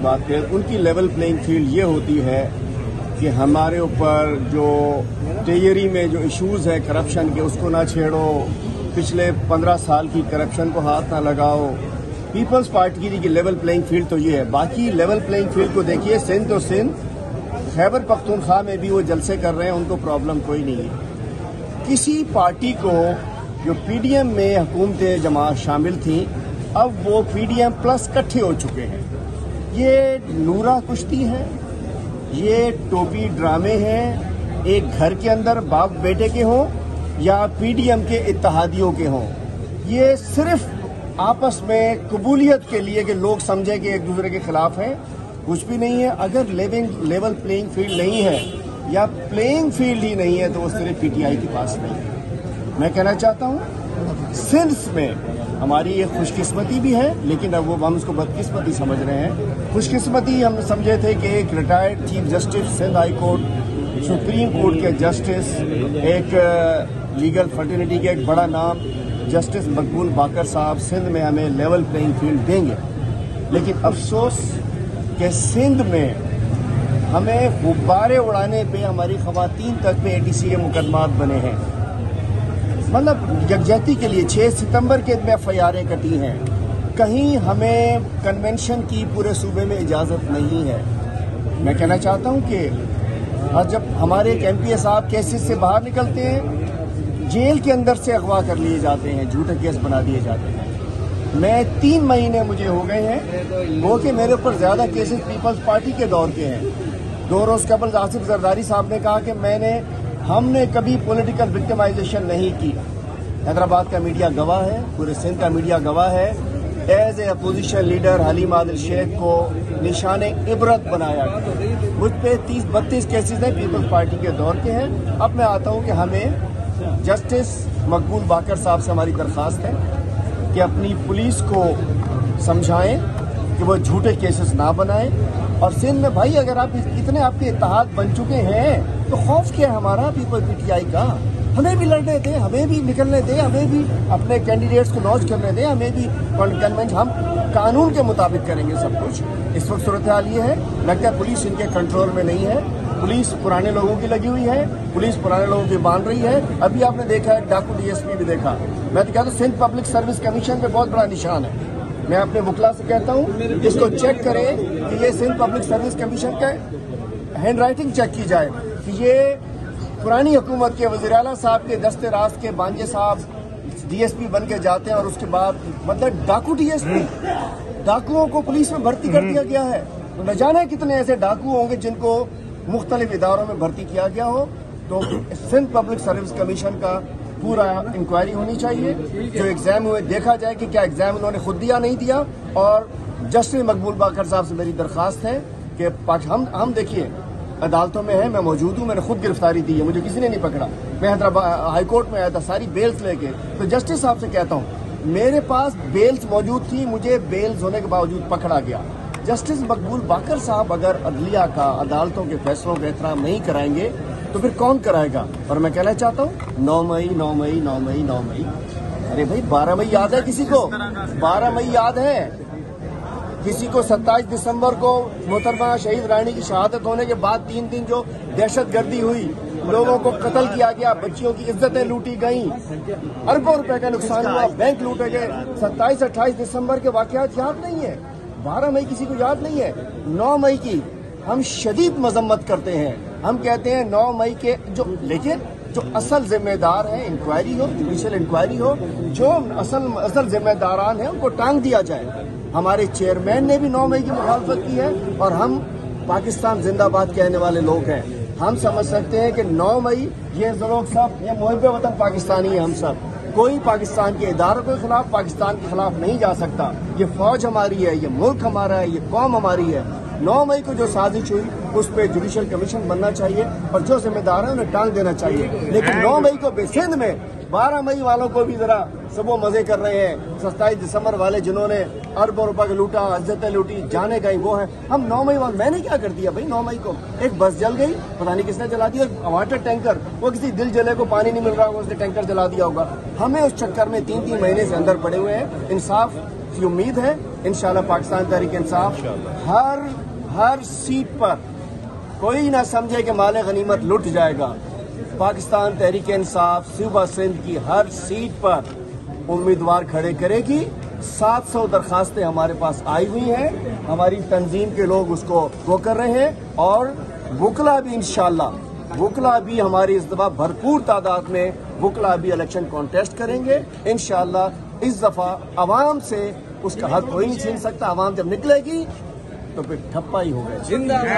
बात करें, उनकी लेवल प्लेइंग फील्ड ये होती है कि हमारे ऊपर जो ट्रेजरी में जो इश्यूज है करप्शन के, उसको ना छेड़ो, पिछले 15 साल की करप्शन को हाथ ना लगाओ। पीपल्स पार्टी की लेवल प्लेइंग फील्ड तो ये है। बाकी लेवल प्लेइंग फील्ड को देखिए, सिंध तो सिंध, खैबर पख्तूनख्वा में भी वो जलसे कर रहे हैं, उनको प्रॉब्लम कोई नहीं है। किसी पार्टी को जो पीडीएम में हुकूमतें जमात शामिल थी, अब वो पीडीएम प्लस इकट्ठे हो चुके हैं। ये नूरा कुश्ती है, ये टोपी ड्रामे हैं, एक घर के अंदर बाप बेटे के हों या पीडीएम के इत्तेहादियों के हों। ये सिर्फ आपस में कबूलियत के लिए कि लोग समझे कि एक दूसरे के खिलाफ हैं, कुछ भी नहीं है। अगर लेवल प्लेइंग फील्ड नहीं है या प्लेइंग फील्ड ही नहीं है तो वो सिर्फ पीटीआई के पास नहीं है। मैं कहना चाहता हूँ सिंध में हमारी ये खुशकिस्मती भी है, लेकिन अब वो हम उसको बदकिस्मती समझ रहे हैं। खुशकिस्मती हम समझे थे कि एक retired chief justice Sindh high court, supreme court के जस्टिस, एक लीगल फर्टिलिटी के एक बड़ा नाम जस्टिस मकबूल बाकर साहब सिंध में हमें लेवल प्लेइंग फील्ड देंगे। लेकिन अफसोस कि सिंध में हमें गुब्बारे उड़ाने पे हमारी खवातीन तक पे एटीसी के मुकदमात बने हैं। मतलब यकजहती के लिए 6 सितंबर के एफआईआरें कटी हैं। कहीं हमें कन्वेंशन की पूरे सूबे में इजाज़त नहीं है। मैं कहना चाहता हूं कि जब हमारे एक एमपीए साहब केसेस से बाहर निकलते हैं, जेल के अंदर से अगवा कर लिए जाते हैं, झूठे केस बना दिए जाते हैं। मैं 3 महीने मुझे हो गए हैं वो कि मेरे ऊपर ज़्यादा केसेस पीपल्स पार्टी के दौर के हैं। 2 रोज़ कबल आसिफ जरदारी साहब ने कहा कि हमने कभी पॉलिटिकल विक्टिमाइजेशन नहीं की। हैदराबाद का मीडिया गवाह है, पूरे सिंध का मीडिया गवाह है। As a opposition leader Haleem Adil Sheikh को निशाने इबरत बनाया गया। मुझ पे 30-32 केसेस हैं, पीपल्स पार्टी के दौर के हैं। अब मैं आता हूं कि हमें जस्टिस मकबूल बाकर साहब से हमारी दरख्वास्त है कि अपनी पुलिस को समझाएं कि वो झूठे केसेस ना बनाएं। और सिंध में भाई अगर आप इतने आपके इत्तेहाद बन चुके हैं तो खौफ क्या है हमारा पीटीआई का? हमें भी लड़ने दें, हमें भी निकलने दें, हमें भी अपने कैंडिडेट्स को लॉन्च करने दें, हमें भी कन्वेंशन, हम कानून के मुताबिक करेंगे सब कुछ। इस वक्त सूरत हाल ये है, लगता है पुलिस इनके कंट्रोल में नहीं है। पुलिस पुराने लोगों की लगी हुई है, पुलिस पुराने लोगों की बांध रही है। अभी आपने देखा है डाकू डीएसपी भी देखा। मैं तो कहता हूँ सिंध पब्लिक सर्विस कमीशन पे बहुत बड़ा निशान है। मैं अपने वकला से कहता हूँ इसको चेक करें कि ये सिंध पब्लिक सर्विस कमीशन का हैंड राइटिंग चेक की जाए कि ये पुरानी हुकूमत के वज़ीर आला साहब के दस्ते रास्त के बांजे साहब डीएसपी बन के जाते हैं और उसके बाद मतलब डाकू डीएसपी, डाकुओं को पुलिस में भर्ती कर दिया गया है। तो न जाने कितने ऐसे डाकू होंगे जिनको मुख्तलिफ इदारों में भर्ती किया गया हो। तो सिंध पब्लिक सर्विस कमीशन का पूरा इंक्वायरी होनी चाहिए। जो एग्जाम हुए देखा जाए कि क्या एग्जाम उन्होंने खुद दिया नहीं दिया। और जस्टिस मकबूल बाकर साहब से मेरी दरख्वास्त है कि हम देखिए अदालतों में है, मैं मौजूद हूँ, मैंने खुद गिरफ्तारी दी है, मुझे किसी ने नहीं पकड़ा। मैं हैदराबाद हाईकोर्ट में आया था सारी बेल्स लेके। तो जस्टिस साहब से कहता हूँ मेरे पास बेल्स मौजूद थी, मुझे बेल्स होने के बावजूद पकड़ा गया। जस्टिस मकबूल बाकर साहब अगर अदलिया का, अदालतों के फैसलों का एहतराम नहीं कराएंगे तो फिर कौन कराएगा? और मैं कहना चाहता हूँ 9 मई 9 मई 9 मई 9 मई, अरे भाई 12 मई याद है किसी को? 12 मई याद है किसी को? 27 दिसंबर को मोहतरमा शहीद रानी की शहादत होने के बाद 3 दिन जो दहशतगर्दी हुई, लोगों को कत्ल किया गया, बच्चियों की इज्जतें लूटी गई, अरबों रुपए का नुकसान हुआ, बैंक लूटे गए। 27-28 दिसंबर के वाकयात याद नहीं है, 12 मई किसी को याद नहीं है। 9 मई की हम शदीद मजम्मत करते हैं। हम कहते हैं 9 मई के लेकिन जो असल जिम्मेदार है, इंक्वायरी हो, जुडिशियल इंक्वायरी हो, जो असल जिम्मेदारान है उनको टांग दिया जाए। हमारे चेयरमैन ने भी 9 मई की मुखालफत की है और हम पाकिस्तान जिंदाबाद कहने वाले लोग हैं। हम समझ सकते हैं कि 9 मई ये लोग सब, ये मुहिब वतन पाकिस्तानी है हम सब। कोई पाकिस्तान के इदारों के खिलाफ, पाकिस्तान के खिलाफ नहीं जा सकता। ये फौज हमारी है, ये मुल्क हमारा है, ये कौम हमारी है। 9 मई को जो साजिश हुई उस पर जुडिशियल कमीशन बनना चाहिए और जो जिम्मेदार है उन्हें टांग देना चाहिए। लेकिन 9 मई को सिंध में 12 मई वालों को भी जरा सब वो मजे कर रहे हैं। 27 दिसंबर वाले जिन्होंने अरबों रुपए का लूटा, इज्जतें लूटी, जाने गई वो है। हम 9 मई वाले, मैंने क्या कर दिया भाई? 9 मई को एक बस जल गई, पता नहीं किसने जला दिया। वाटर टैंकर, वो किसी दिल जले को पानी नहीं मिल रहा होगा, उसने टैंकर जला दिया होगा। हमें उस चक्कर में 3-3 महीने से अंदर पड़े हुए हैं। इंसाफ की उम्मीद है इंशाल्लाह पाकिस्तान तहरीक इंसाफ हर सीट पर, कोई ना समझे कि माले गनीमत लुट जाएगा। पाकिस्तान तहरीक इंसाफ सूबा सिंध की हर सीट पर उम्मीदवार खड़े करेगी। 700 दरखास्तें हमारे पास आई हुई हैं, हमारी तंजीम के लोग उसको वो कर रहे हैं और वुकला भी इंशाल्लाह, वुकला भी हमारी इस दफा भरपूर तादाद में वुकला भी इलेक्शन कॉन्टेस्ट करेंगे इंशाल्लाह। इस दफा आवाम से उसका हक कोई नहीं छीन सकता। आवाम जब निकलेगी तो फिर ठप्पा ही होगा। जिंदाबाद।